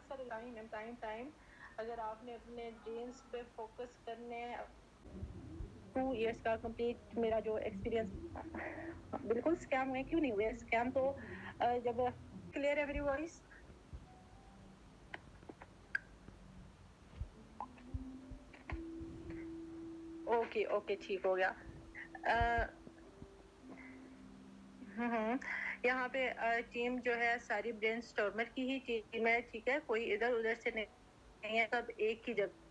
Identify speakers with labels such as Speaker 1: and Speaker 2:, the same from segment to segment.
Speaker 1: بہت سارے ٹائم اگر آپ نے اپنے ڈریمس پہ فوکس کرنے 2 ایئرس کا کمپلیٹ میرا جو ایکسپیرینس بالکل اسکیم ہوئے کیوں نہیں ہوئے اسکیم تو جب کلیئر ایوری وائس اوکے ٹھیک ہو گیا یہاں پہ ٹیم جو ہے ساری برین اسٹارمر کی ہی ٹیم ہے ٹھیک ہے کوئی ادھر ادھر سے نہیں ہے سب ایک ہی جگہ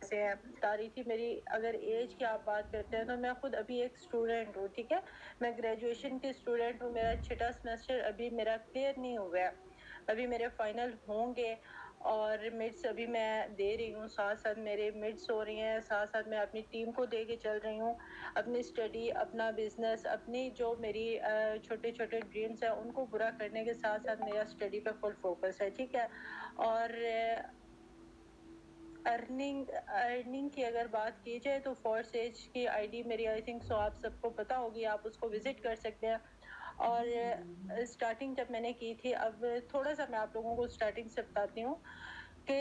Speaker 1: سے بتا رہی تھی میری اگر ایج کی آپ بات کرتے ہیں تو میں خود ابھی ایک اسٹوڈنٹ ہوں ٹھیک ہے میں گریجویشن کی اسٹوڈنٹ ہوں میرا چھٹا سیمسٹر ابھی میرا کلیئر نہیں ہوا ہے ابھی میرے فائنل ہوں گے اور مڈس ابھی میں دے رہی ہوں ساتھ ساتھ میرے مڈس ہو رہی ہیں ساتھ ساتھ میں اپنی ٹیم کو دے کے چل رہی ہوں اپنی اسٹڈی اپنا بزنس اپنی جو میری چھوٹے چھوٹے ڈریمس ہیں ان کو پورا کرنے کے ساتھ ساتھ میرا اسٹڈی پہ فل فوکس ہے ٹھیک ہے اور ارننگ کی اگر بات کی جائے تو فورس ایج کی آئی ڈی میری آئی تھنک سو آپ سب کو پتا ہوگی آپ اس کو وزٹ کر سکتے ہیں اور اسٹارٹنگ جب میں نے کی تھی اب تھوڑا سا میں آپ لوگوں کو اسٹارٹنگ سے بتاتی ہوں کہ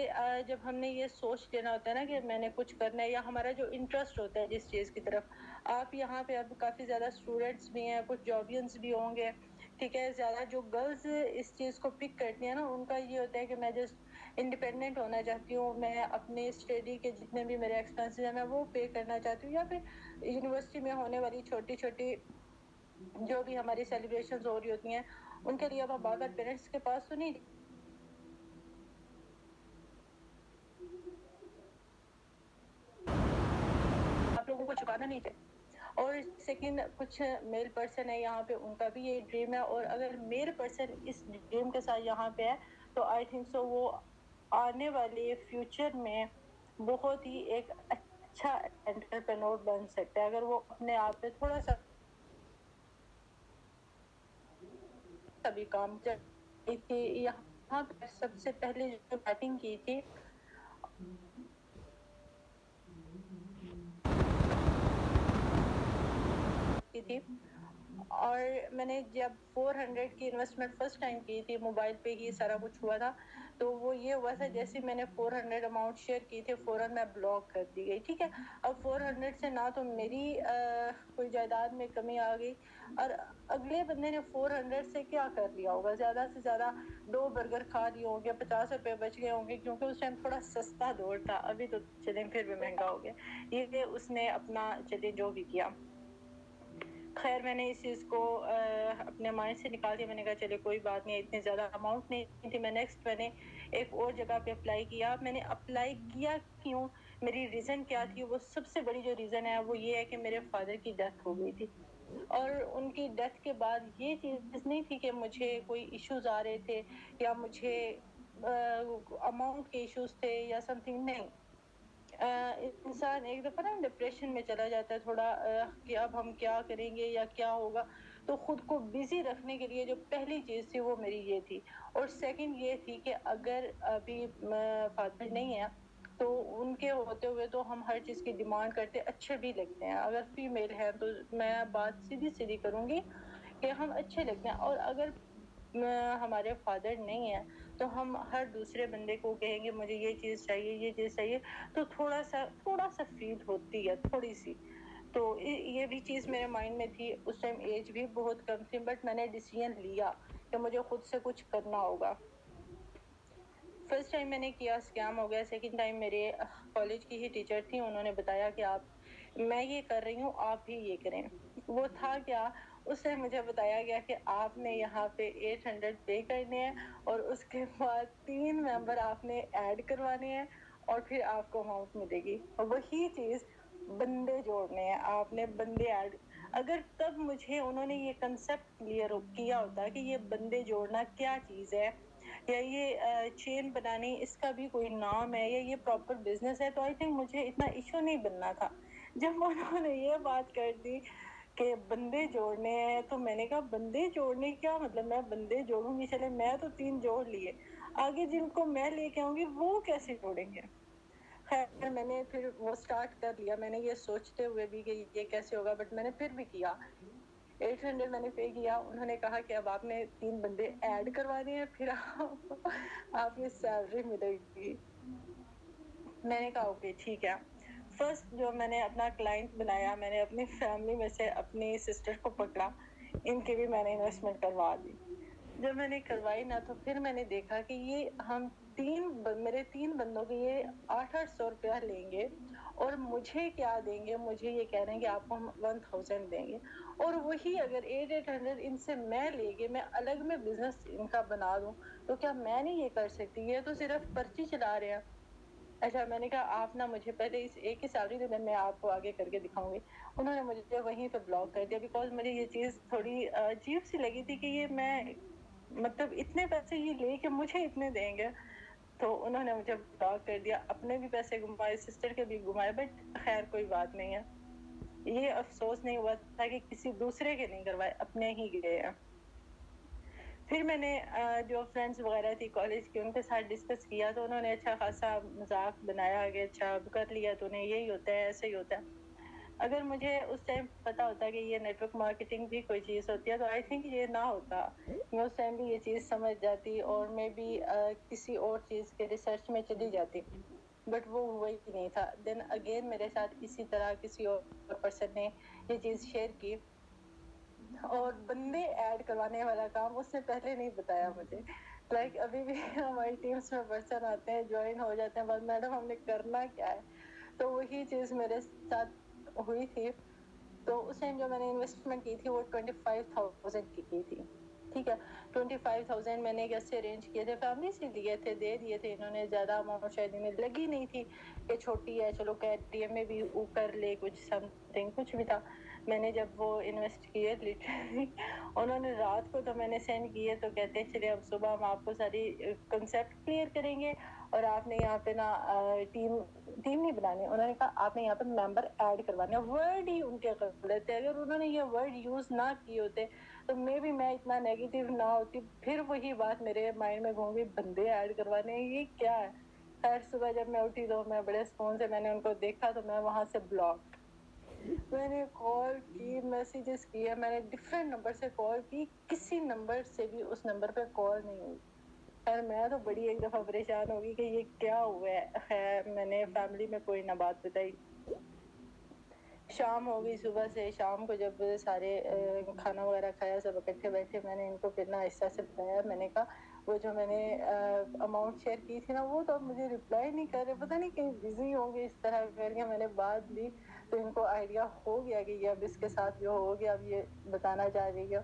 Speaker 1: جب ہم نے یہ سوچ لینا ہوتا ہے نا کہ میں نے کچھ کرنا ہے یا ہمارا جو انٹرسٹ ہوتا ہے جس چیز کی طرف آپ یہاں پہ اب کافی زیادہ اسٹوڈینٹس بھی ہیں کچھ جابینس بھی ہوں گے ٹھیک ہے زیادہ جو گرلز اس چیز کو پک کرتی ہیں نا ان کا یہ ہوتا ہے کہ میں جسٹ انڈیپینڈنٹ ہونا چاہتی ہوں میں اپنے اسٹڈی کے جتنے بھی میرے ایکسپینسز ہیں میں وہ پے کرنا چاہتی ہوں یا پھر یونیورسٹی میں ہونے والی چھوٹی چھوٹی جو بھی ہماری سیلیبریشنز ہو رہی ہوتی ہیں ان کے لیے اب ہم بار بار پیرنٹس کے پاس تو نہیں آپ لوگوں کو چھپانا نہیں چاہیے اور سیکنڈ کچھ میل پرسن ہے یہاں پہ ان کا بھی یہ ڈریم ہے اور اگر میل پرسن اس ڈریم کے ساتھ یہاں پہ ہے تو آئی تھنک سو وہ آنے والے فیوچر میں بہت ہی ایک اچھا انٹرپرینور بن سکتا ہے اگر وہ اپنے آپ پہ تھوڑا سا بھی کام کر رہی تھی یہاں پہ سب سے پہلے جو بیٹنگ کی تھی تھی اور میں نے جب 400 کی انویسٹمنٹ فرسٹ ٹائم کی تھی موبائل پہ ہی سارا کچھ ہوا تھا تو وہ یہ ہوا تھا جیسے میں نے 400 اماؤنٹ شیئر کی تھی فوراً میں بلاک کر دی گئی ٹھیک ہے اب 400 سے نہ تو میری کوئی جائیداد میں کمی آ گئی اور اگلے بندے نے 400 سے کیا کر لیا ہوگا زیادہ سے زیادہ 2 برگر کھا لیے ہوں گے 50 روپے بچ گئے ہوں گے کیونکہ اس ٹائم تھوڑا سستا دور تھا ابھی تو چلیں پھر بھی مہنگا ہو گیا یہ اس نے اپنا چلیں جو بھی کیا خیر میں نے اس چیز کو اپنے مائنڈ سے نکال دیا میں نے کہا چلے کوئی بات نہیں اتنی زیادہ اماؤنٹ نہیں تھی میں نے ایک اور جگہ پہ اپلائی کیا میں نے اپلائی کیا کیوں میری ریزن کیا تھی وہ سب سے بڑی جو ریزن ہے وہ یہ ہے کہ میرے فادر کی ڈیتھ ہو گئی تھی اور ان کی ڈیتھ کے بعد یہ چیز نہیں تھی کہ مجھے کوئی ایشوز آ رہے تھے یا مجھے اماؤنٹ کے ایشوز تھے یا سم تھنگ نہیں انسان ایک دفعہ نا ڈپریشن میں چلا جاتا ہے تھوڑا کہ اب ہم کیا کریں گے یا کیا ہوگا تو خود کو بزی رکھنے کے لیے جو پہلی چیز تھی وہ میری یہ تھی اور سیکنڈ یہ تھی کہ اگر ابھی فادر نہیں ہے تو ان کے ہوتے ہوئے تو ہم ہر چیز کی ڈیمانڈ کرتے اچھے بھی لگتے ہیں اگر فیمیل ہے تو میں بات سیدھی کروں گی کہ ہم اچھے لگتے ہیں اور اگر ہمارے فادر نہیں ہے تو ہم ہر دوسرے بندے کو کہیں گے مجھے یہ چیز چاہیے تو تھوڑا سا فیل ہوتی ہے تھوڑی سی تو یہ بھی چیز میرے مائنڈ میں تھی اس ٹائم ایج بھی بہت کم تھی بٹ میں نے ڈیسیژن لیا کہ مجھے خود سے کچھ کرنا ہوگا فرسٹ ٹائم میں نے کیا اسکیم ہو گیا سیکنڈ ٹائم میرے کالج کی ہی ٹیچر تھی انہوں نے بتایا کہ میں یہ کر رہی ہوں آپ بھی یہ کریں وہ تھا کیا اس سے مجھے بتایا گیا کہ آپ نے یہاں پہ 800 پے کرنے ہیں اور اس کے بعد 3 ممبر آپ نے ایڈ کروانے ہیں اور پھر آپ کو اماؤنٹ ملے گی وہی چیز بندے جوڑنے ہیں آپ نے بندے ایڈ اگر تب مجھے انہوں نے یہ کنسپٹ کلیئر کیا ہوتا کہ یہ بندے جوڑنا کیا چیز ہے یا یہ چین بنانی اس کا بھی کوئی نام ہے یا یہ پراپر بزنس ہے تو آئی تھنک مجھے اتنا ایشو نہیں بننا تھا جب انہوں نے یہ بات کر دی کہ بندے جوڑنے ہیں تو میں نے کہا بندے جوڑنے کیا مطلب میں بندے جوڑوں گی چلے میں تو 3 جوڑ لیے آگے جن کو میں لے کے آؤں گی وہ کیسے جوڑیں گے خیر میں نے پھر وہ سٹارٹ کر لیا میں نے یہ سوچتے ہوئے بھی کہ یہ کیسے ہوگا بٹ میں نے پھر بھی کیا 800 میں نے پے کیا. انہوں نے کہا کہ اب آپ نے 3 بندے ایڈ کروانے ہیں, پھر آپ کی سیلری ملے گی. میں نے کہا اوکے ٹھیک ہے. فرسٹ جو میں نے اپنا کلائنٹ بنایا, میں نے اپنی فیملی میں سے اپنی سسٹر کو پکڑا, ان کی بھی میں نے انویسٹمنٹ کروا دی. جب میں نے کروائی نا تو پھر میں نے دیکھا کہ یہ ہم میرے 3 بندوں کے یہ 800 روپیہ لیں گے اور مجھے کیا دیں گے, مجھے یہ کہہ رہے ہیں کہ آپ کو ہم 1000 دیں گے, اور وہی اگر 800 ان سے میں لے کے میں الگ میں بزنس ان کا بنا دوں تو کیا میں نہیں یہ کر سکتی؟ یہ تو صرف پرچی چلا رہے ہیں. اچھا میں نے کہا آپ نا مجھے پہلے اس ایک ہی سیلری دے دیں, میں آپ کو آگے کر کے دکھاؤں گی. انہوں نے مجھے وہیں پہ بلاک کر دیا, بیکاز مجھے یہ چیز تھوڑی عجیب سی لگی تھی کہ یہ میں مطلب اتنے پیسے یہ لے کے مجھے اتنے دیں گے. تو انہوں نے مجھے بلاک کر دیا, اپنے بھی پیسے گھمائے, سسٹر کے بھی گھمائے, بٹ خیر کوئی بات نہیں ہے. یہ افسوس نہیں ہوا تھا کہ کسی دوسرے کے نہیں کروائے, اپنے ہی گئے ہیں. پھر میں نے جو فرینڈس وغیرہ تھی کالج کی ان کے ساتھ ڈسکس کیا تو انہوں نے اچھا خاصا مذاق بنایا کہ اچھا اب کر لیا تو نے, یہی ہوتا ہے, ایسے ہی ہوتا ہے. اگر مجھے اس ٹائم پتا ہوتا کہ یہ نیٹ ورک مارکیٹنگ بھی کوئی چیز ہوتی ہے تو آئی تھنک یہ نہ ہوتا, میں اس ٹائم بھی یہ چیز سمجھ جاتی اور میں بھی کسی اور چیز کے ریسرچ میں چلی جاتی, بٹ وہ ہوا ہی نہیں تھا. دین اگین میرے ساتھ اسی طرح کسی اور پرسن نے یہ چیز شیئر کی, اور بندے ایڈ کروانے والا کام اس نے پہلے نہیں بتایا مجھے. لائک ابھی بھی ہماری ٹیمس میں پرسن آتے ہیں, جوائن ہو جاتے ہیں, بس میڈم ہم نے کرنا کیا ہے. تو وہی چیز میرے ساتھ ہوئی تھی. تو اس ٹائم جو میں نے انویسٹمنٹ کی تھی وہ 25,000 کی تھی. ٹھیک ہے, 25,000 میں نے کیسے ارینج کیے تھے, فیملی سے لیے تھے, دے دیے تھے انہوں نے. زیادہ اماؤنٹ شاید انہیں لگی نہیں تھی کہ چھوٹی ہے, چلو کیٹی ایم میں بھی کر لے کچھ سم تھنگ, کچھ بھی تھا. میں نے جب وہ انویسٹ کیے لٹرلی انہوں نے رات کو تو میں نے سینڈ کیے تو کہتے ہیں چلے اب صبح ہم آپ کو ساری کنسیپٹ کلیئر کریں گے, اور آپ نے یہاں پہ نا ٹیم نہیں بنانی. انہوں نے کہا آپ نے یہاں پہ ممبر ایڈ کروانے. ورڈ ہی ان کے غلط ہے, اگر انہوں نے یہ ورڈ یوز نہ کیے ہوتے تو میں اتنا نیگیٹو نہ ہوتی. پھر وہی بات میرے مائنڈ میں گھوم گئی, بندے ایڈ کروانے یہ کیا ہے. خیر صبح جب میں اٹھی تو میں بڑے سکون سے میں نے ان کو دیکھا تو میں وہاں سے بلاک. میں نے کال کی, میسیجز کیے, میں نے ڈفرینٹ نمبر سے کال کی, کسی نمبر سے بھی اس نمبر پہ کال نہیں ہوئی. خیر میں تو بڑی ایک دفعہ پریشان ہوگی کہ یہ کیا ہوا ہے. خیر میں نے فیملی میں کوئی نہ بات بتائی. شام ہو گئی, صبح سے شام کو جب سارے کھانا وغیرہ کھایا, سب اکٹھے بیٹھے, میں نے ان کو پھر نا آہستہ سے بتایا. میں نے کہا وہ جو میں نے اماؤنٹ شیئر کی تھی نا وہ تو اب مجھے ریپلائی نہیں کر رہے, پتہ نہیں کہیں بزی ہوں گے. اس طرح کر کے میں نے بات لی تو ان کو آئیڈیا ہو گیا کہ یہ اب اس کے ساتھ جو ہو گیا اب یہ بتانا چاہ رہی ہے.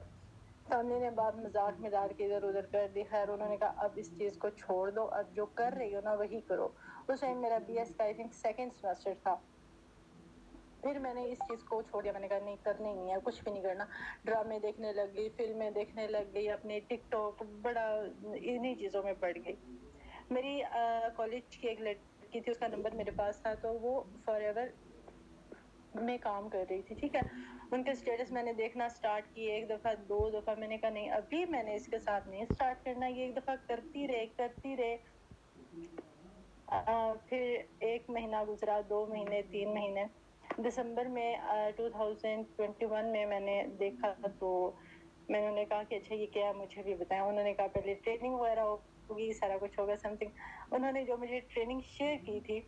Speaker 1: فیملی نے بات مذاق میں ڈال کے ادھر ادھر کر دی. خیر انہوں نے کہا اب اس چیز کو چھوڑ دو, اب جو کر رہی ہو نا وہی کرو. اس ٹائم میرا بی ایس کا آئی تھنک سیکنڈ سیمسٹر تھا. پھر میں نے اس چیز کو چھوڑ دیا, میں نے کہا نہیں کرنا ہی نہیں ہے, کچھ بھی نہیں کرنا. ڈرامے دیکھنے لگ گئی, فلمیں دیکھنے لگ گئی, اپنے ٹک ٹاک بڑا انہی چیزوں میں پڑ گئی. میری کالج کی ایک لڑکی تھی, اس کا نمبر میرے پاس تھا, تو وہ فار ایور میں کام کر رہی تھی. ٹھیک ہے, ان کے اسٹیٹس میں نے دیکھنا سٹارٹ کیے, ایک دفعہ 2 دفعہ, میں نے کہا نہیں ابھی میں نے اس کے ساتھ نہیں سٹارٹ کرنا. یہ ایک دفعہ کرتی رہے. پھر 1 مہینہ گزرا, 2 مہینے, 3 مہینے. دسمبر میں 2021 میں نے دیکھا تو میں نے انہیں کہا کہ اچھا یہ کیا ہے مجھے بھی بتائیں. انہوں نے کہا پہلے ٹریننگ وغیرہ ہوگی, سارا کچھ ہوگا سم تھنگ. انہوں نے جو مجھے ٹریننگ شیئر کی تھی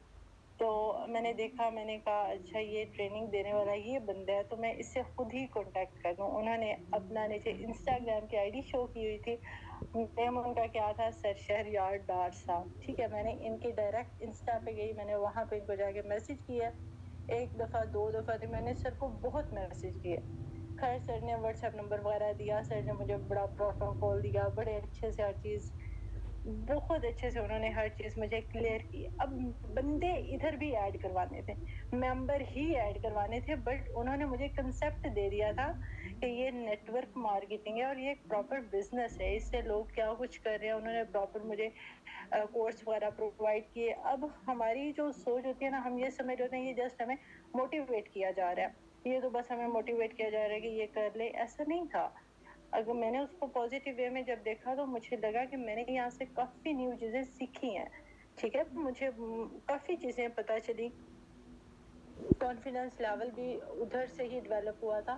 Speaker 1: تو میں نے دیکھا, میں نے کہا اچھا یہ ٹریننگ دینے والا یہ بندہ ہے تو میں اس سے خود ہی کانٹیکٹ کر لوں. انہوں نے اپنا نیچے انسٹاگرام کی آئی ڈی شو کی ہوئی تھی, نیم ان کا کیا تھا, سر شہریار ڈار صاحب. ٹھیک ہے, میں نے ان کی ڈائریکٹ انسٹا پہ گئی, میں نے وہاں پہ ان کو جا کے میسج کیا. 1 دفعہ 2 دفعہ تھی, میں نے سر کو بہت میسج کیے. خیر سر نے واٹس ایپ نمبر وغیرہ دیا, سر نے مجھے بڑا پروٹوکول دیا, بڑے اچھے سے ہر چیز, بہت اچھے سے انہوں نے ہر چیز مجھے کلیئر کی. اب بندے ادھر بھی ایڈ کروانے تھے, ممبر ہی ایڈ کروانے تھے, بٹ انہوں نے مجھے کنسپٹ دے دیا تھا کہ یہ نیٹ ورک مارکیٹنگ ہے اور یہ ایک پراپر بزنس ہے, اس سے لوگ کیا کچھ کر رہے ہیں. انہوں نے پراپر مجھے کورس وغیرہ پرووائڈ کیے. اب ہماری جو سوچ ہوتی ہے نا, ہم یہ سمجھ ہوتے ہیں یہ جسٹ ہمیں موٹیویٹ کیا جا رہا ہے, یہ تو بس ہمیں موٹیویٹ کیا جا رہا ہے کہ یہ کر لے. ایسا نہیں تھا. اگر میں نے اس کو پازیٹیو وے میں جب دیکھا تو مجھے لگا کہ میں نے یہاں سے کافی نیو چیزیں سیکھی ہیں. ٹھیک ہے, مجھے کافی چیزیں پتا چلی, کانفیڈنس لیول بھی ادھر سے ہی ڈیولپ ہوا تھا.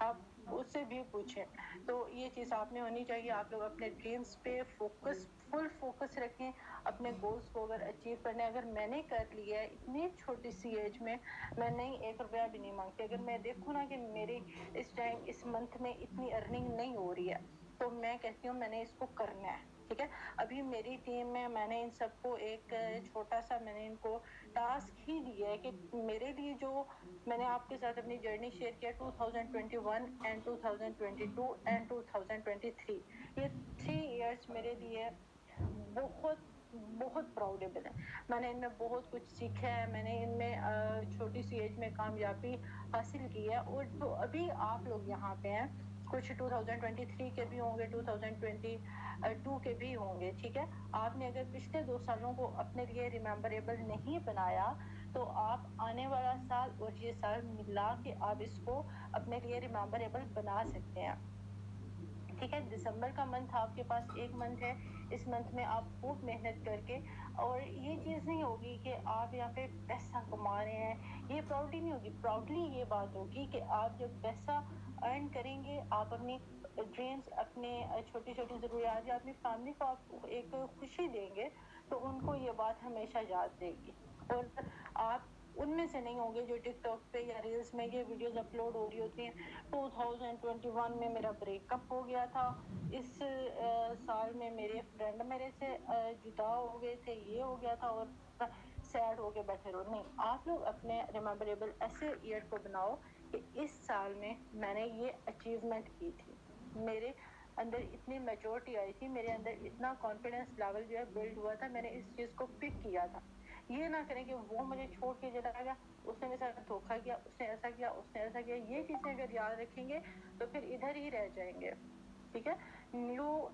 Speaker 1: آپ اس سے بھی پوچھیں. تو یہ چیز آپ میں ہونی چاہیے. آپ لوگ اپنے ڈریمز پہ فل فوکس رکھیں اپنے گولز کو اگر اچیو کرنے. اگر میں نے کر لیا ہے اتنی چھوٹی سی ایج میں نہیں 1 روپیہ بھی نہیں مانگتی. اگر میں دیکھوں نا کہ میری اس ٹائم اس منتھ میں اتنی ارننگ نہیں ہو رہی ہے تو میں کہتی ہوں میں نے اس کو کرنا ہے. ٹھیک ہے, ابھی میری ٹیم میں نے ان سب کو ایک چھوٹا سا میں نے ان کو ٹاسک ہی دیا ہے کہ میرے لیے جو میں نے آپ کے ساتھ اپنی جرنی شیئر کیا 2021 اینڈ 2022 اینڈ 2023, یہ 3 ایئرس میرے لیے بہت بہت پراؤڈیبل ہے. میں نے ان میں بہت کچھ سیکھا ہے. میں نے ان میں چھوٹی سی ایج میں کامیابی حاصل کی ہے. اور جو ابھی آپ لوگ یہاں پہ ہیں کچھ 2023 کے بھی ہوں گے 2022 کے بھی ہوں گے. ٹھیک ہے, آپ نے اگر پچھلے 2 سالوں کو اپنے لیے ریممبریبل نہیں بنایا تو آپ آنے والا سال اور یہ سال ملا کے آپ اس کو اپنے لیے ریممبریبل بنا سکتے ہیں. ٹھیک ہے, دسمبر کا منتھ آپ کے پاس ایک منتھ ہے. اس منتھ میں آپ خوب محنت کر کے, اور یہ چیز نہیں ہوگی کہ آپ یہاں پہ پیسہ کما رہے ہیں, یہ پراؤڈلی نہیں ہوگی. پراؤڈلی یہ بات ہوگی کہ آپ جب پیسہ ارن کریں گے آپ اپنی ڈریمز اپنے چھوٹی چھوٹی ضروریات یا اپنی فیملی کو آپ ایک خوشی دیں گے تو ان کو یہ بات ہمیشہ یاد رہے گی. اور آپ ان میں سے نہیں ہوں گے جو ٹک ٹاک پہ یا ریلز میں یہ ویڈیوز اپلوڈ ہو رہی ہوتی ہیں 2021 میں میرا بریک اپ ہو گیا تھا, اس سال میں میرے فرینڈ میرے سے جدا ہو گئے تھے, یہ ہو گیا تھا, اور سیڈ ہو کے بیٹھے رہو. نہیں, آپ لوگ اپنے ریممبریبل ایسے ایئر کو بناؤ کہ اس سال میں نے یہ اچیومنٹ کی تھی, میرے اندر اتنی میچورٹی آئی تھی, میرے اندر اتنا کانفیڈنس لیول جو ہے بلڈ ہوا تھا, میں نے اس چیز کو پک کیا تھا. یہ نہ کریں کہ وہ مجھے چھوڑ کے چلا گیا, اس نے میرے ساتھ دھوکا کیا, اس نے ایسا کیا, اس نے ایسا کیا. یہ چیزیں اگر یاد رکھیں گے تو پھر ادھر ہی رہ جائیں گے. ٹھیک ہے, نیو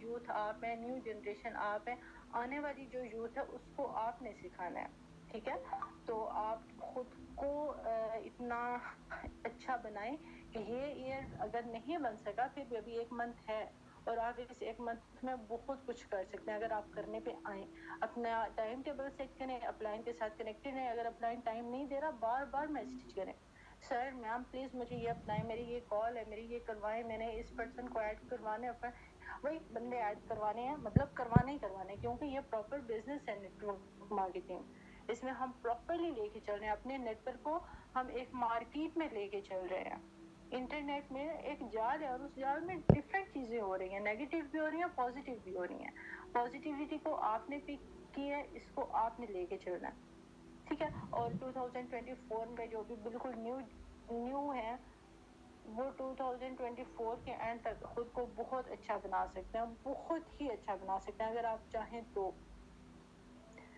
Speaker 1: یوتھ آپ ہیں, نیو جنریشن آپ ہیں, آنے والی جو یوتھ ہے اس کو آپ نے سکھانا ہے. ٹھیک ہے, تو آپ خود کو اتنا اچھا بنائیں کہ یہ ایئر اگر نہیں بن سکا پھر بھی ابھی 1 منتھ ہے اور آپ اس 1 منتھ میں بہت کچھ کر سکتے ہیں اگر آپ کرنے پہ آئیں. اپنا ٹائم ٹیبل سیٹ کریں, اپلائن کے ساتھ کنیکٹڈ ہیں. اگر اپلائن ٹائم نہیں دے رہا بار بار میسج کریں, سر میم پلیز مجھے یہ اپلائیں, میری یہ کال ہے, میری یہ کروائیں, میں نے اس پرسن کو ایڈ کروانے ہیں, وہی بندے ایڈ کروانے ہیں, مطلب کروانے ہی کروانے, کیونکہ یہ پراپر بزنس ہے نیٹ ورک مارکیٹنگ. اس میں ہم پراپرلی لے کے چل رہے ہیں اپنے نیٹ ورک کو, ہم ایک مارکیٹ میں لے کے چل رہے ہیں. انٹرنیٹ میں ایک جال ہے اور اس جال میں ڈفرینٹ چیزیں ہو رہی ہیں, نیگیٹو بھی ہو رہی ہیں, پازیٹیو بھی ہو رہی ہیں. پازیٹیوٹی کو آپ نے پک کی ہے, اس کو آپ نے لے کے چلنا ہے. ٹھیک ہے, اور 2024 میں جو بھی بالکل نیو ہے وہ 2024 کے اینڈ تک خود کو بہت اچھا بنا سکتے ہیں, بہت ہی اچھا بنا سکتے ہیں اگر آپ چاہیں تو.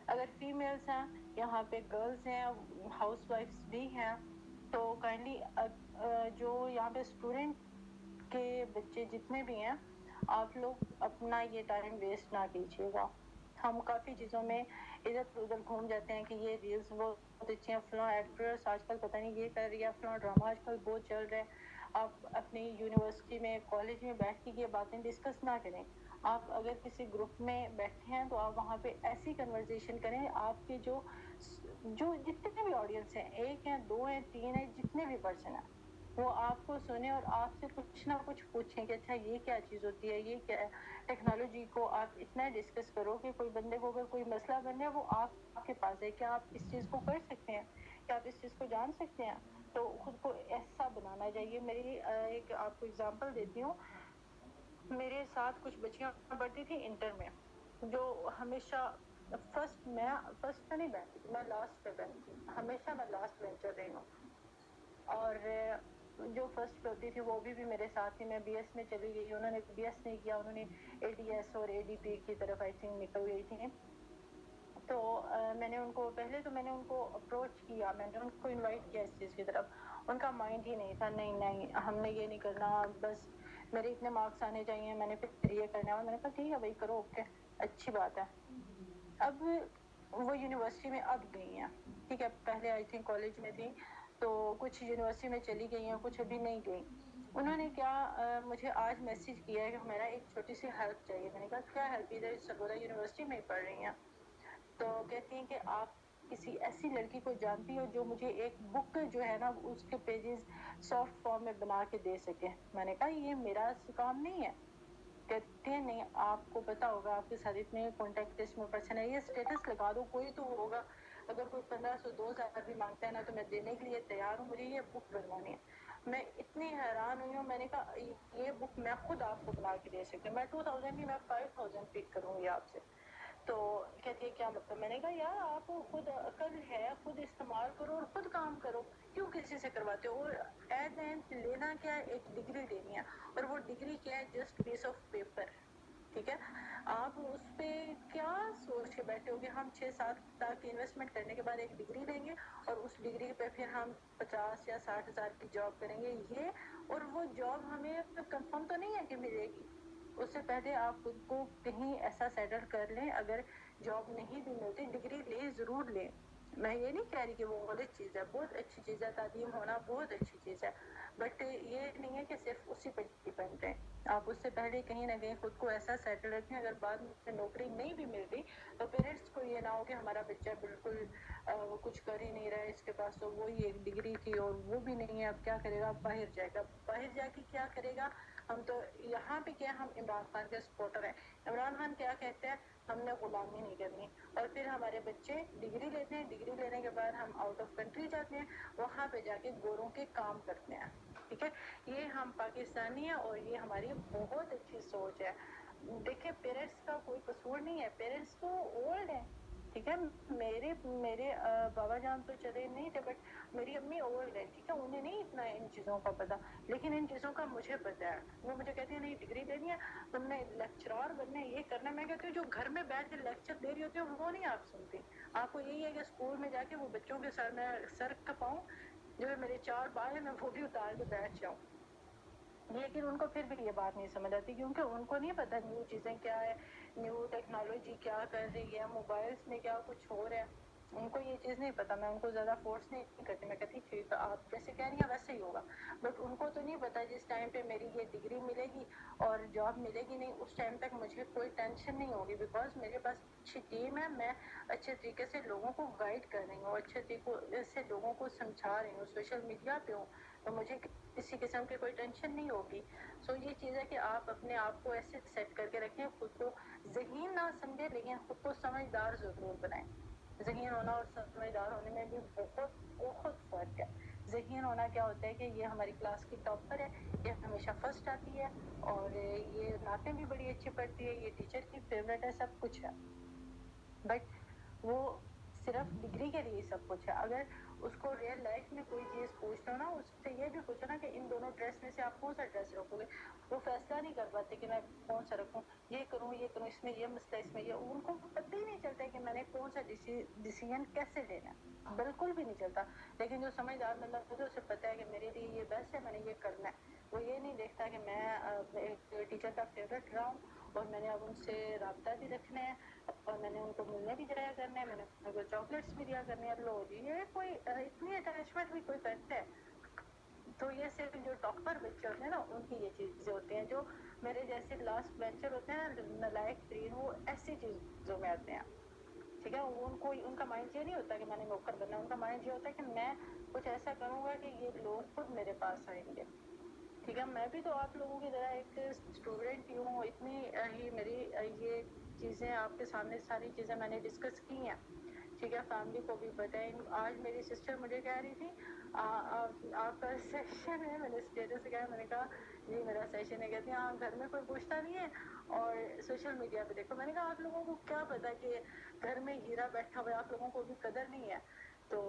Speaker 1: اگر فیمیلز ہیں یہاں پہ, گرلز ہیں, ہاؤس وائفز بھی ہیں, تو کائنڈلی جو یہاں پہ اسٹوڈنٹ کے بچے جتنے بھی ہیں آپ لوگ اپنا یہ ٹائم ویسٹ نہ کیجیے گا. ہم کافی چیزوں میں ادھر ادھر گھوم جاتے ہیں کہ یہ ریلز بہت اچھے ہیں, فلاں ایکٹریس آج کل پتہ نہیں یہ کر رہی ہے, فلاں ڈرامہ آج کل بہت چل رہا ہے. آپ اپنی یونیورسٹی میں, کالج میں بیٹھ کے یہ باتیں ڈسکس نہ کریں. آپ اگر کسی گروپ میں بیٹھے ہیں تو آپ وہاں پہ ایسی کنورسیشن کریں, آپ کے جو جتنے بھی آڈینس ہیں, 1 ہیں, 2 ہیں, 3 ہیں, جتنے بھی پرسن ہیں وہ آپ کو سنیں اور آپ سے کچھ نہ کچھ پوچھیں کہ اچھا یہ کیا چیز ہوتی ہے, یہ کیا ہے. ٹیکنالوجی کو آپ اتنا ڈسکس کرو کہ کوئی بندے کو اگر کوئی مسئلہ بن جائے وہ آپ کے پاس ہے, کیا آپ اس چیز کو کر سکتے ہیں, کیا آپ اس چیز کو جان سکتے ہیں. تو خود کو ایسا بنانا چاہیے. میری ایک آپ کو اگزامپل دیتی ہوں, میرے ساتھ کچھ بچیاں پڑھتی تھی انٹر میں, جو ہمیشہ فرسٹ پہ نہیں بیٹھتی تھی, میں لاسٹ پہ بیٹھتی تھی, ہمیشہ میں لاسٹ بینچر رہی ہوں. اور جو فرسٹ پہ ہوتی تھی وہ بھی میرے ساتھ تھی. میں بی ایس میں چلی گئی, انہوں نے بی ایس نہیں کیا, انہوں نے اے ڈی ایس اور اے ڈی پی کی طرف آئی تھنک نکل گئی تھی. تو میں نے ان کو اپروچ کیا, میں نے ان کو انوائٹ کیا اس چیز کی طرف. ان کا مائنڈ ہی نہیں تھا, نہیں ہم نے یہ نہیں کرنا, بس میرے اتنے مارکس آنے چاہیے, میں نے پھر یہ کرنا ہے. میں نے کہا ٹھیک ہے بھائی کرو, اوکے اچھی بات ہے. اب وہ یونیورسٹی میں اب گئی ہیں, ٹھیک ہے, پہلے آئی تھنک کالج میں تھی, تو کچھ یونیورسٹی میں چلی گئی ہیں, کچھ ابھی نہیں گئی. انہوں نے کیا مجھے آج میسج کیا ہے کہ میرا ایک چھوٹی سی ہیلپ چاہیے. میں نے کہا کیا ہیلپ, ادھر سگولا یونیورسٹی میں ہی پڑھ رہی ہیں, تو کہتی ہیں کہ آپ کسی ایسی لڑکی کو جانتی ہو جو مجھے ایک بک جو ہے نا اس کے پیجز سافٹ فارم میں بنا کے دے سکے. میں نے کہا یہ میرا کام نہیں ہے. کہتے ہیں نہیں آپ کو پتا ہوگا آپ کے ساتھ اتنے کانٹیکٹ لسٹ میں پرسن ہے, یہ اسٹیٹس لگا دو کوئی تو ہوگا, اگر کوئی 1500 2000 بھی مانگتا ہے نا تو میں دینے کے لیے تیار ہوں, مجھے یہ بک بنوانی ہے. میں اتنی حیران ہوئی ہوں, میں نے کہا یہ بک میں خود آپ کو بنا کے دے سکتی ہوں, میں 2000 نہیں میں 5000 پے کروں گی آپ سے. تو کہتی ہے کیا مطلب؟ میں نے کہا یار آپ خود عقل ہے, خود استعمال کرو اور خود کام کرو, کیوں کسی سے کرواتے ہو؟ اور ایٹ اینڈ لینا کیا ہے, ایک ڈگری لینی ہے, اور وہ ڈگری کیا ہے؟ Just piece of paper. ٹھیک ہے, آپ اس پہ کیا سوچ کے بیٹھے ہو کہ ہم 6-7 لاکھ کی انویسٹمنٹ کرنے کے بعد ایک ڈگری لیں گے اور اس ڈگری پہ پھر ہم 50 یا 60 ہزار کی جاب کریں گے, یہ اور وہ جاب ہمیں کنفرم تو نہیں ہے کہ ملے گی. اس سے پہلے آپ خود کو کہیں ایسا سیٹل کر لیں, اگر جاب نہیں بھی ملتی ڈگری لیں ضرور لیں. میں یہ نہیں کہہ رہی کہ وہ غلط چیز ہے, بہت اچھی چیز ہے, تعلیم ہونا بہت اچھی چیز ہے, بٹ یہ نہیں ہے کہ صرف اسی پہ ڈیپینڈ رہیں. آپ اس سے پہلے کہیں نہ کہیں خود کو ایسا سیٹل رکھیں, اگر بعد میں نوکری نہیں بھی مل رہی تو پیرنٹس کو یہ نہ ہو کہ ہمارا بچہ بالکل وہ کچھ کر ہی نہیں رہا ہے, اس کے پاس تو وہی ایک ڈگری تھی اور وہ بھی نہیں ہے, اب کیا کرے گا؟ باہر جائے گا. باہر جا کے کیا کرے گا؟ ہم تو یہاں پہ کیا, ہم عمران خان کے سپورٹر ہیں. عمران خان کیا کہتے ہیں؟ ہم نے غلامی نہیں کرنی. اور پھر ہمارے بچے ڈگری لیتے ہیں, ڈگری لینے کے بعد ہم آؤٹ آف کنٹری جاتے ہیں, وہاں پہ جا کے گوروں کے کام کرتے ہیں. ٹھیک ہے, یہ ہم پاکستانی ہیں اور یہ ہماری بہت اچھی سوچ ہے. دیکھیں پیرنٹس کا کوئی قصور نہیں ہے, پیرنٹس تو اولڈ ہیں. ٹھیک ہے, میرے بابا جان تو چلے نہیں تھے, بٹ میری امی اولڈ ہے. ٹھیک ہے, انہیں نہیں اتنا ان چیزوں کا پتا, لیکن ان چیزوں کا مجھے پتا ہے. وہ مجھے کہتی ہے نہیں ڈگری لینی ہے, تم نے لیکچرار بننا ہے, یہ کرنا ہے. میں کہتی ہوں جو گھر میں بیٹھ کے لیکچر دے رہی ہوتی ہے وہ نہیں آپ سنتی. آپ کو یہی ہے کہ اسکول میں جا کے وہ بچوں کے سر میں سر کھپاؤں, جو میرے 4 بال ہیں میں وہ بھی اتار کے بیٹھ جاؤں. لیکن ان کو پھر بھی یہ بات نہیں سمجھ آتی, کیونکہ ان کو نہیں پتا نیو چیزیں کیا ہے, نیو ٹیکنالوجی کیا کر رہی ہے, موبائلس میں کیا کچھ ہو رہا ہے, ان کو یہ چیز نہیں پتا. میں ان کو زیادہ فورس نہیں کرتی, میں کہتی ٹھیک ہے آپ جیسے کہہ رہی ہیں ویسے ہی ہوگا, بٹ ان کو تو نہیں پتا جس ٹائم پہ میری یہ ڈگری ملے گی اور جاب ملے گی نہیں, اس ٹائم تک مجھے کوئی ٹینشن نہیں ہوگی, بیکاز میرے پاس اچھی ٹیم ہے, میں اچھے طریقے سے لوگوں کو گائیڈ کر رہی ہوں, اچھے طریقے سے لوگوں کو سمجھا رہی ہوں, سوشل میڈیا پہ ہوں, تو مجھے کسی قسم کی کوئی ٹینشن نہیں ہوگی. سو یہ چیز ہے کہ آپ اپنے آپ کو ایسے سیٹ کر کے رکھیں, خود کو ذہین نہ سمجھے لیکن خود کو سمجھدار ضرور بنائیں. ذہین ہونا اور سمجھدار ہونے میں بھی بہت بہت فرق ہے. ذہین ہونا کیا ہوتا ہے کہ یہ ہماری کلاس کی ٹاپر ہے, یہ ہمیشہ فرسٹ آتی ہے, اور یہ نعتیں بھی بڑی اچھی پڑھتی ہے, یہ ٹیچر کی فیوریٹ ہے, سب کچھ ہے. بٹ وہ صرف ڈگری کے لیے سب کچھ ہے. اگر اس کو ریئل لائف میں کوئی چیز پوچھ لو نا, اس سے یہ بھی پوچھو نا کہ ان دونوں ڈریس میں سے آپ کون سا ڈریس رکھو گے, وہ فیصلہ نہیں کر پاتے کہ میں کون سا رکھوں, یہ کروں یہ کروں, اس میں یہ مسئلہ, اس میں یہ, ان کو پتہ ہی نہیں چلتا کہ میں نے کون سا ڈیسیژن کیسے لینا ہے, بالکل بھی نہیں چلتا. لیکن جو سمجھدار بندہ ہوتا ہے اسے پتا ہے کہ میرے لیے یہ بیسٹ ہے, میں نے یہ کرنا ہے. وہ یہ نہیں دیکھتا کہ میں ٹیچر کا فیوریٹ رہا ہوں اور میں نے اب ان سے رابطہ بھی رکھنا ہے, اور میں نے ان کو ملنے بھی جایا کرنا ہے, میں نے ان کو چاکلیٹس بھی دیا کرنی ہے. لو جی, یہ کوئی اتنی اٹیچمنٹ بھی کوئی کرتا ہے؟ تو یہ صرف جو ٹاپر بچے ہوتے ہیں نا ان کی یہ چیزیں ہوتی ہیں. جو میرے جیسے لاسٹ بینچر ہوتے ہیں نا, نالائق ترین, وہ ایسی چیزوں میں آتے ہیں. ٹھیک ہے, ان کو ان کا مائنڈ یہ نہیں ہوتا کہ میں نے نوکر بننا ہے, ان کا مائنڈ یہ ہوتا ہے کہ میں کچھ ایسا کروں گا کہ یہ لوگ خود میرے پاس آئیں گے. ٹھیک ہے, میں بھی تو آپ لوگوں کی طرح ایک اسٹوڈنٹ ہی ہوں, اتنی ہی میری یہ چیزیں آپ کے سامنے ساری چیزیں میں نے ڈسکس کی ہیں. ٹھیک ہے, فیملی کو بھی بتائیں. آج میری سسٹر مجھے کہہ رہی تھی آپ کا سیشن ہے, میں نے اسٹیٹس سے کہا, میں نے کہا جی میرا سیشن ہے. کہتی ہیں ہاں گھر میں کوئی پوچھتا نہیں ہے اور سوشل میڈیا پہ دیکھو. میں نے کہا آپ لوگوں کو کیا پتا کہ گھر میں ہیرا بیٹھا ہوا ہے, آپ لوگوں کو بھی قدر نہیں ہے. تو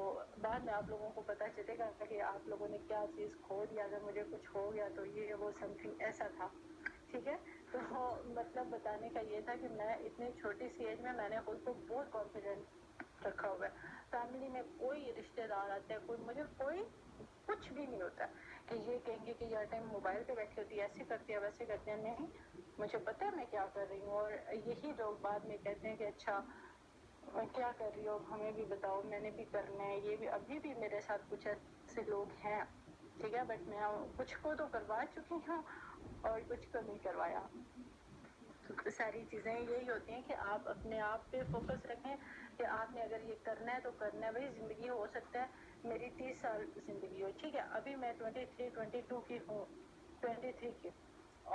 Speaker 1: بعد میں آپ لوگوں کو پتا چلے گا کہ آپ لوگوں نے کیا چیز کھو دیا, اگر مجھے کچھ ہو گیا تو یہ وہ سم تھنگ ایسا تھا. ٹھیک ہے, تو مطلب بتانے کا یہ تھا کہ میں اتنی چھوٹی سی ایج میں نے خود کو بہت کانفیڈنٹ رکھا ہوا ہے. فیملی میں کوئی رشتے دار آتے ہیں, کوئی مجھے کوئی کچھ بھی نہیں ہوتا کہ یہ کہیں گے کہ یہ ٹائم موبائل پہ بیٹھی ہوتی ہے, ایسے کرتی ہے ویسے کرتے ہیں. نہیں, مجھے پتا ہے میں کیا کر رہی ہوں, اور یہی لوگ بعد میں کہتے ہیں کہ اچھا کیا کر رہی ہو, ہمیں بھی بتاؤ, میں نے بھی کرنا ہے. یہ بھی ابھی بھی میرے ساتھ کچھ ایسے لوگ ہیں. ٹھیک ہے, بٹ میں کچھ کو تو کروا چکی ہوں اور کچھ کو نہیں کروایا. ساری چیزیں یہی ہوتی ہیں کہ آپ اپنے آپ پہ فوکس رکھیں کہ آپ نے اگر یہ کرنا ہے تو کرنا ہے. بھائی زندگی ہو سکتا ہے میری 30 سال زندگی ہو, ٹھیک ہے, ابھی میں 23 22 کی ہوں, 23 کی,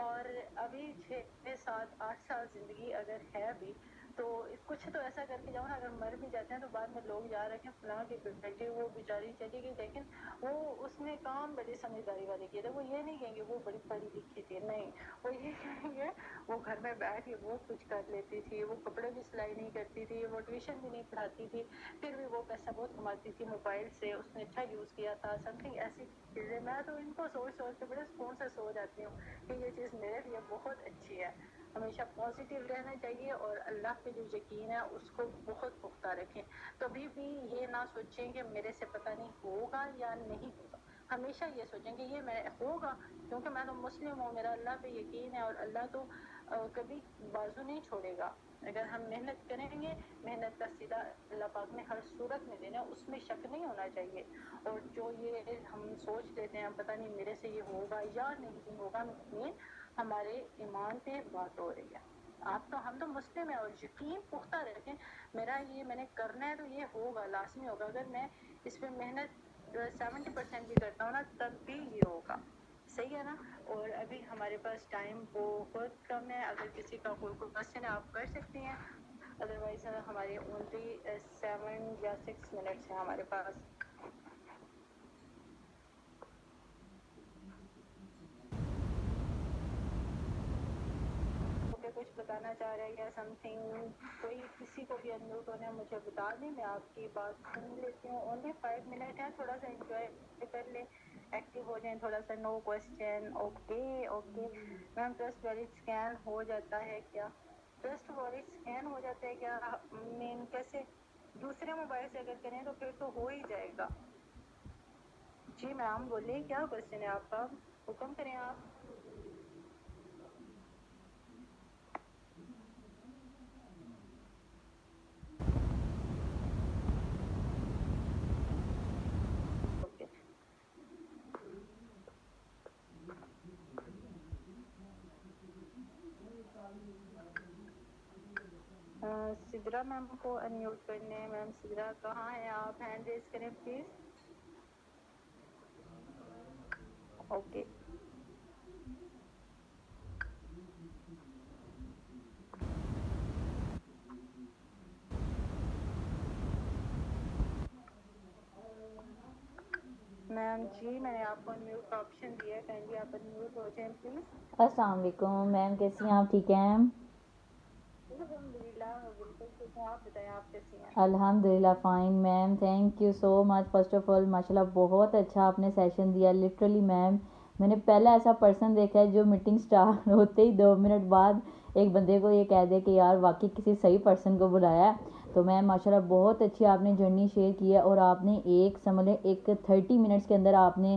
Speaker 1: اور ابھی 6 7 8 سال زندگی اگر ہے بھی تو کچھ تو ایسا کر کے جاؤ نا. اگر مر بھی جاتے ہیں تو بعد میں لوگ یاد رکھیں فلاں کی بیٹی وہ بیچاری چلی گئی, لیکن وہ اس نے کام بڑی سمجھداری والے کیے تھے. وہ یہ نہیں کہیں گے وہ بڑی پڑھی لکھی تھی, نہیں, وہ یہ کہیں گے وہ گھر میں بیٹھ کے بہت کچھ کر لیتی تھی, وہ کپڑے بھی سلائی نہیں کرتی تھی, وہ ٹیوشن بھی نہیں پڑھاتی تھی, پھر بھی وہ پیسہ بہت کماتی تھی موبائل سے, اس نے اچھا یوز کیا تھا, سم تھنگ ایسی چیزیں. میں تو ان کو سوچ سوچ کے بڑے سکون سے سو جاتی ہوں کہ یہ چیز میرے لیے بہت اچھی ہے. ہمیشہ پازیٹیو رہنا چاہیے اور اللہ پہ جو یقین ہے اس کو بہت پختہ رکھیں. کبھی بھی یہ نہ سوچیں کہ میرے سے پتہ نہیں ہوگا یا نہیں ہوگا, ہمیشہ یہ سوچیں کہ یہ میں ہوگا, کیونکہ میں تو مسلم ہوں, میرا اللہ پہ یقین ہے, اور اللہ تو کبھی بازو نہیں چھوڑے گا. اگر ہم محنت کریں گے, محنت کا سلا اللہ پاک نے ہر صورت میں دینا, اس میں شک نہیں ہونا چاہیے. اور جو یہ ہم سوچ لیتے ہیں پتہ نہیں میرے سے یہ ہوگا یا نہیں ہوگا, یہ ہمارے ایمان پہ بات ہو رہی ہے. آپ تو ہم تو مسلم ہیں, اور یقین پختہ رکھیں میرا یہ میں نے کرنا ہے تو یہ ہوگا, لازمی ہوگا. اگر میں اس پہ محنت 70% بھی کرتا ہوں نا تب بھی یہ ہوگا, صحیح ہے نا. اور ابھی ہمارے پاس ٹائم بہت کم ہے, اگر کسی کا کوئی کوشچن ہے آپ کر سکتی ہیں, ادروائز ہمارے اونلی 7 یا 6 منٹس ہیں ہمارے پاس. کچھ بتانا چاہ رہے ہیں یا سم تھنگ, کوئی کسی کو بھی انمیوٹ ہونا ہے مجھے بتا دیں, میں آپ کی بات سن لیتی ہوں. اونلی 5 منٹ ہے, تھوڑا سا انجوائے کر لیں, ایکٹیو ہو جائیں تھوڑا سا. No question, okay okay ma'am. Trust weld scan ہو جاتا ہے کیا؟ ٹرسٹ ویلڈ اسکین ہو جاتا ہے کیا مین کیسے؟ دوسرے موبائل سے اگر کریں تو پھر تو ہو ہی جائے گا. جی میم بولیے, کیا کوشچن ہے آپ کا, حکم کریں آپ. سدرا میم کو انمیوٹ کرنے ہیں. میم سدرا کہاں ہیں آپ؟ ہینڈ ریز کریں پلیز. اوکے میم جی میں نے آپ کو انمیوٹ کا آپشن دیا ہے, کائنڈلی آپ انمیوٹ ہو جائیں پلیز.
Speaker 2: السلام علیکم میم, کیسی ہیں آپ؟ ٹھیک ہیں؟
Speaker 1: الحمد للہ بالکل ٹھیک ہوں, آپ بتائیں آپ کیسی ہیں؟
Speaker 2: الحمد للہ fine ma'am, thank you so much. First of all ماشاء اللہ بہت اچھا آپ نے سیشن دیا. لٹرلی میم میں نے پہلا ایسا پرسن دیکھا ہے جو میٹنگ سٹارٹ ہوتے ہی 2 منٹ بعد ایک بندے کو یہ کہہ دے کہ یار واقعی کسی صحیح پرسن کو بلایا ہے. تو میم ماشاء اللہ بہت اچھی آپ نے جرنی شیئر کی ہے, اور آپ نے ایک سمجھ ایک 30 منٹس کے اندر آپ نے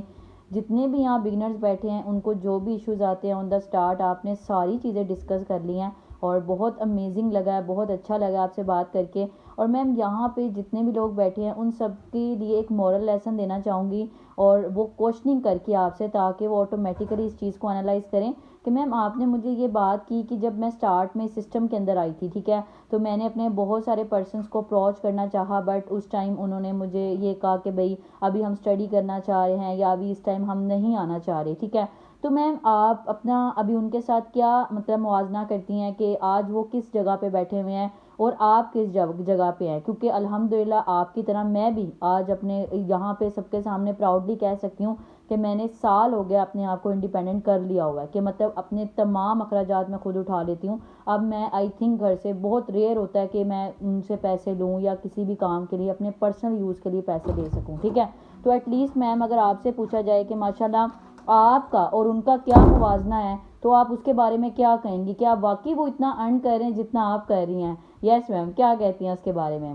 Speaker 2: جتنے بھی یہاں بگنرز بیٹھے ہیں ان کو جو بھی ایشوز آتے ہیں آن دا اسٹارٹ آپ نے ساری چیزیں ڈسکس کر لی ہیں, اور بہت امیزنگ لگا ہے, بہت اچھا لگا آپ سے بات کر کے. اور میم یہاں پہ جتنے بھی لوگ بیٹھے ہیں ان سب کے لیے ایک مورل لیسن دینا چاہوں گی, اور وہ کوشچننگ کر کے آپ سے, تاکہ وہ آٹومیٹیکلی اس چیز کو انالائز کریں کہ میم آپ نے مجھے یہ بات کی کہ جب میں اسٹارٹ میں سسٹم کے اندر آئی تھی, ٹھیک ہے, تو میں نے اپنے بہت سارے پرسنس کو اپروچ کرنا چاہا, بٹ اس ٹائم انہوں نے مجھے یہ کہا کہ بھائی ابھی ہم اسٹڈی کرنا چاہ رہے ہیں, یا ابھی اس ٹائم ہم نہیں آنا چاہ رہے, ٹھیک ہے. تو میم آپ اپنا ابھی ان کے ساتھ کیا مطلب موازنہ کرتی ہیں کہ آج وہ کس جگہ پہ بیٹھے ہوئے ہیں اور آپ کس جگہ پہ ہیں؟ کیونکہ الحمدللہ آپ کی طرح میں بھی آج اپنے یہاں پہ سب کے سامنے پراؤڈلی کہہ سکتی ہوں کہ میں نے سال ہو گیا اپنے آپ کو انڈیپینڈنٹ کر لیا ہوا ہے, کہ مطلب اپنے تمام اخراجات میں خود اٹھا لیتی ہوں. اب میں آئی تھنک گھر سے بہت ریئر ہوتا ہے کہ میں ان سے پیسے لوں یا کسی بھی کام کے لیے اپنے پرسنل یوز کے لیے پیسے لے سکوں, ٹھیک ہے. تو ایٹ لیسٹ میم اگر آپ سے پوچھا جائے کہ ماشاء اللہ آپ کا اور ان کا کیا موازنہ ہے, تو آپ اس کے بارے میں کیا کہیں گی؟ کیا واقعی وہ اتنا ارن کر رہے ہیں جتنا آپ کر رہی ہیں؟ یس میم, کیا کہتی ہیں اس کے بارے میں؟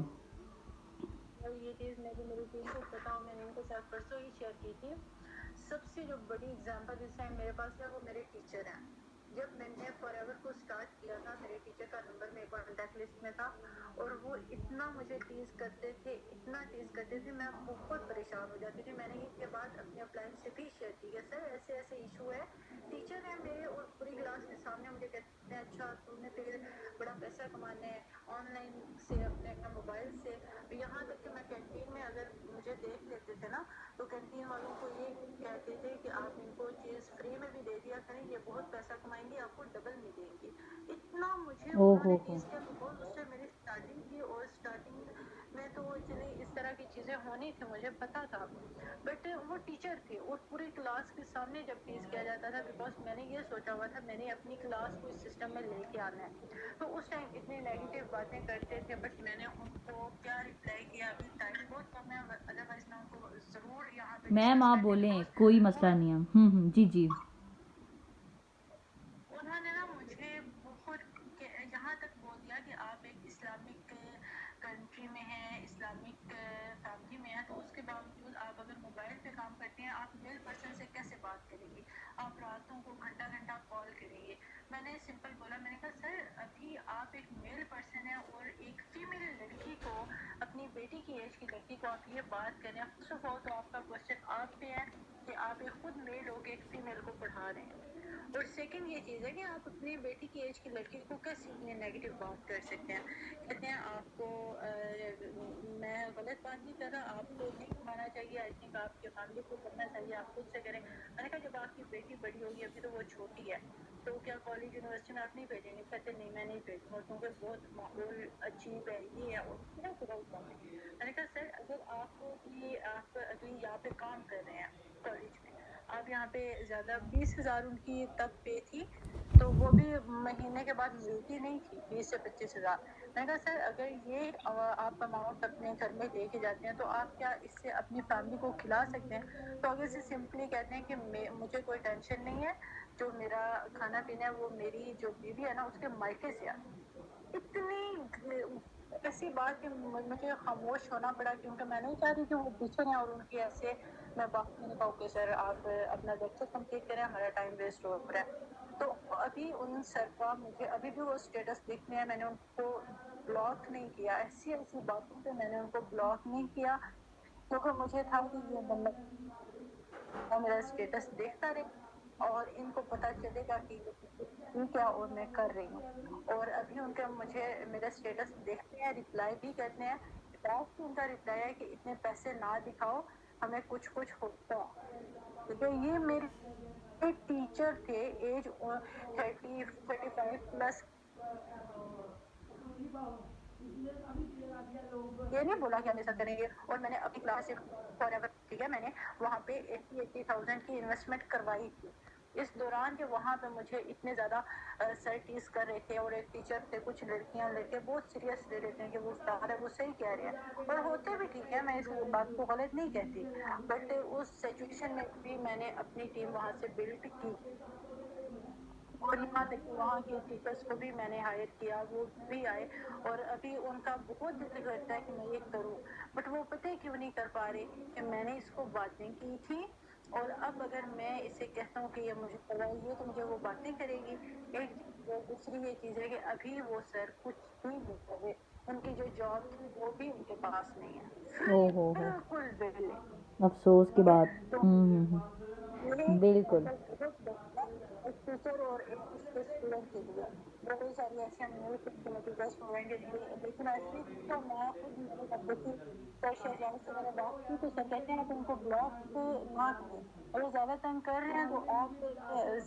Speaker 1: یہ چیز میں بھی میری ٹیم کو پتا ہوں, میں نے ان کے ساتھ پرسوں ہی شیئر کی تھی. سب سے جو بڑی اگزامپل اس ٹائم میرے پاس ہے وہ میرے ٹیچر ہیں. جب میں نے فار ایور کو اسٹارٹ کیا تھا میرے ٹیچر کا نمبر میرے کانٹیکٹ لسٹ میں تھا, اور وہ اتنا مجھے ٹیز کرتے تھے, اتنا ٹیز کرتے تھے, میں بہت پریشان ہو جاتی تھی. میں نے اس کے بعد اپنے اپلائن سے بھی شیئر کی کہ سر ایسے ایسے ایشو ہے, ٹیچر ہے میرے اور پوری کلاس کے سامنے مجھے مجھے کہتے ہیں اچھا تم نے پھر بڑا پیسہ کمانا ہے آن لائن سے اپنے موبائل سے. یہاں تک کہ میں کینٹین میں اگر مجھے دیکھ لیتے تھے نا تو کینٹین والوں کو یہ کہتے تھے کہ آپ ان کو چیز فری میں بھی دے دیا کریں, یہ بہت پیسہ کمائیں گے, آپ کو ڈبل میں دیں گے. اتنا مجھے
Speaker 2: او
Speaker 1: انہوں نے
Speaker 2: ہو
Speaker 1: ٹیز کیا بیکاز اس سے میری اسٹارٹنگ تھی, اور اسٹارٹنگ میں تو چلے اس طرح کی چیزیں ہونی تھی مجھے پتا تھا, بٹ وہ ٹیچر تھے اور پورے کلاس کے سامنے جب ٹیز کیا جاتا تھا, بیکاز میں نے یہ سوچا ہوا تھا میں نے اپنی کلاس کو اس سسٹم میں لے کے آنا ہے, تو اس ٹائم اتنے نیگیٹو باتیں کرتے تھے, بٹ میں نے ان کو کیا رپلائی کیا, ابھی ٹائم بہت کم ہے ادروائز میں ان کو ضرور یہاں پہ
Speaker 2: میم
Speaker 1: ڈسکس
Speaker 2: آپ
Speaker 1: کرتے,
Speaker 2: بولیں,
Speaker 1: بیکاز
Speaker 2: کوئی
Speaker 1: وہ
Speaker 2: مسئلہ نہیں ہے. جی جی.
Speaker 1: انہوں نے نا مجھے بہت یہاں تک بول دیا کہ آپ ایک اسلامک کنٹری میں ہیں, اسلامک فیملی میں ہیں, تو اس کے باوجود آپ اگر موبائل پہ کام کرتے ہیں آپ میل پرسن سے کیسے بات کریں گے, آپ راتوں کو گھنٹہ گھنٹہ کال کریں گے. میں نے سمپل بولا, میں نے کہا سر ابھی آپ ایک میل پرسن ہیں اور ایک فیمیل لڑکی کو, اپنی بیٹی کی ایج کی لڑکی کو آپ یہ بات کریں, فرسٹ آف آل تو آپ کا کوشچن آپ پہ ہے کہ آپ ایک خود میل ہو کے ایک فیمیل کو پڑھا رہے ہیں, اور سیکنڈ یہ چیز ہے کہ آپ اپنی بیٹی کی ایج کی لڑکی کو کیسے اتنی نیگیٹو بات کر سکتے ہیں. کہتے ہیں آپ کو میں غلط بات نہیں کر رہا, آپ کو نہیں ماننا چاہیے, آئی تھنک آپ کی فیملی کو کرنا چاہیے, آپ خود سے کریں. میں نے کہا جب آپ کی بیٹی بڑی ہوگی, ابھی تو وہ چھوٹی ہے, تو کیا کالج یونیورسٹی میں آپ نہیں بھیجیں گے؟ کہتے نہیں میں نہیں بھیجوں گا کیونکہ بہت ماحول عجیب ہے, یہ ہے اور بہت غلط بات ہے. میں نے کہا سر اگر آپ ابھی یہاں پہ کام کر رہے ہیں کالج میں, آپ یہاں پہ زیادہ 20,000 ان کی تب پے تھی, تو وہ بھی مہینے کے بعد ملتی نہیں تھی 20 سے 25,000. میں نے کہا سر اگر یہ آپ اماؤنٹ اپنے گھر میں لے کے جاتے ہیں تو آپ کیا اس سے اپنی فیملی کو کھلا سکتے ہیں؟ تو اگر سے سمپلی کہتے ہیں کہ مجھے کوئی ٹینشن نہیں ہے, جو میرا کھانا پینا ہے وہ میری جو بیوی ہے نا اس کے مائکے سے آتی. اتنی ایسی بات کہ مجھے خاموش ہونا پڑا, کیونکہ میں نہیں چاہ رہی کہ وہ پیچھے ہیں اور ان کی ایسے میں بات نہیں کہا اوکے سر آپ اپنا لیکچر کمپلیٹ کریں, ہمارا ٹائم ویسٹ ہو رہا ہے. تو ابھی ان سر کا مجھے ابھی بھی وہ اسٹیٹس دیکھنے ہیں, میں نے ان کو بلاک نہیں کیا, ایسی ایسی باتوں پہ میں نے ان کو بلاک نہیں کیا, کیونکہ مجھے تھا کہ یہ بندہ میرا اسٹیٹس دیکھتا رہے اور ان کو پتا چلے گا کہ کیا اور میں کر رہی ہوں. اور ابھی ان کا مجھے میرا اسٹیٹس دیکھتے ہیں, ریپلائی بھی کرتے ہیں, لاسٹ ان کا ریپلائی ہے کہ اتنے پیسے نہ دکھاؤ, ہمیں کچھ کچھ ہوتا. کیونکہ یہ میری ایک ٹیچر تھے, ایج 35 پلس. یہ نہیں بولا کہ ہم ایسا کریں گے, اور میں نے اپنی کلاس سے ٹھیک ہے, میں نے وہاں پہ 80,000 کی انویسٹمنٹ کروائی تھی. اس دوران کے وہاں پہ مجھے اتنے زیادہ سر ٹیز کر رہے تھے, اور ایک ٹیچر تھے, کچھ لڑکیاں لڑکے بہت سیریس لے لیتے ہیں کہ وہ استاد ہے, وہ صحیح کہہ رہے ہیں, اور ہوتے بھی ٹھیک ہے, میں اس بات کو غلط نہیں کہتی, بٹ اس سچویشن میں بھی میں نے اپنی ٹیم وہاں سے بلڈ کی, اور یہاں تک کہ وہاں کے ٹیچرس کو بھی میں نے ہائر کیا, وہ بھی آئے, اور ابھی ان کا بہت دل کرتا ہے کہ میں یہ کروں, بٹ وہ پتہ کیوں نہیں کر پا رہے کہ میں نے اس کو باتیں کی تھی, اور اب اگر میں اسے کہتا ہوں کہ یہ مجھے کرائیے تو مجھے وہ باتیں کرے گی. ایک دوسری یہ چیز ہے کہ ابھی وہ سر کچھ بھی نہیں کر رہے, ان کی جو جاب تھی وہ بھی ان کے پاس نہیں
Speaker 2: او
Speaker 1: ہے,
Speaker 2: ہو ہو,
Speaker 1: بالکل بیلے.
Speaker 2: افسوس کی
Speaker 1: ٹھیک ہے,
Speaker 2: بات.
Speaker 1: تو یہ
Speaker 2: بالکل.
Speaker 1: بہت بڑا ایک ٹیچر اور ایک اس کے اسٹوڈنٹ کے لیے بہت ساری ایسے ہوئیں گے, لیکن ایسے تو میں خود میرے بچے کی سر شہجانی سے میں نے بات کی, تو سر کہتے ہیں آپ ان کو بلاک نہ کریں, اگر زیادہ تنگ کر رہے ہیں تو آپ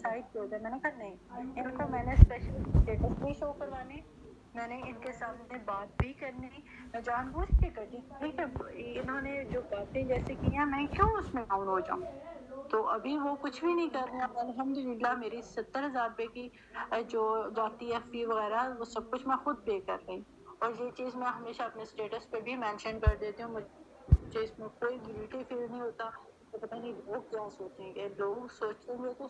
Speaker 1: سائڈ پہ ہو جائیں. میں نے کہا نہیں, ان کو میں نے اسپیشل اسٹیٹس بھی شو کروانے, میں نے ان کے سامنے بات بھی کرنی, میں جان بوجھ کے کرتی, ٹھیک ہے, انہوں نے جو باتیں جیسے کی ہیں میں کیوں اس میں ڈاؤن ہو جاؤں. تو ابھی وہ کچھ بھی نہیں کر رہے ہیں, الحمدللہ میری 70,000 روپے کی جو جاتی ہے فی وغیرہ وہ سب کچھ میں خود پے کر رہی ہوں, اور یہ چیز میں ہمیشہ اپنے اسٹیٹس پہ بھی مینشن کر دیتی ہوں. مجھے اس میں کوئی گلٹی فیل نہیں ہوتا, تو پتہ نہیں لوگ کیا سوچیں گے, لوگ سوچیں گے تو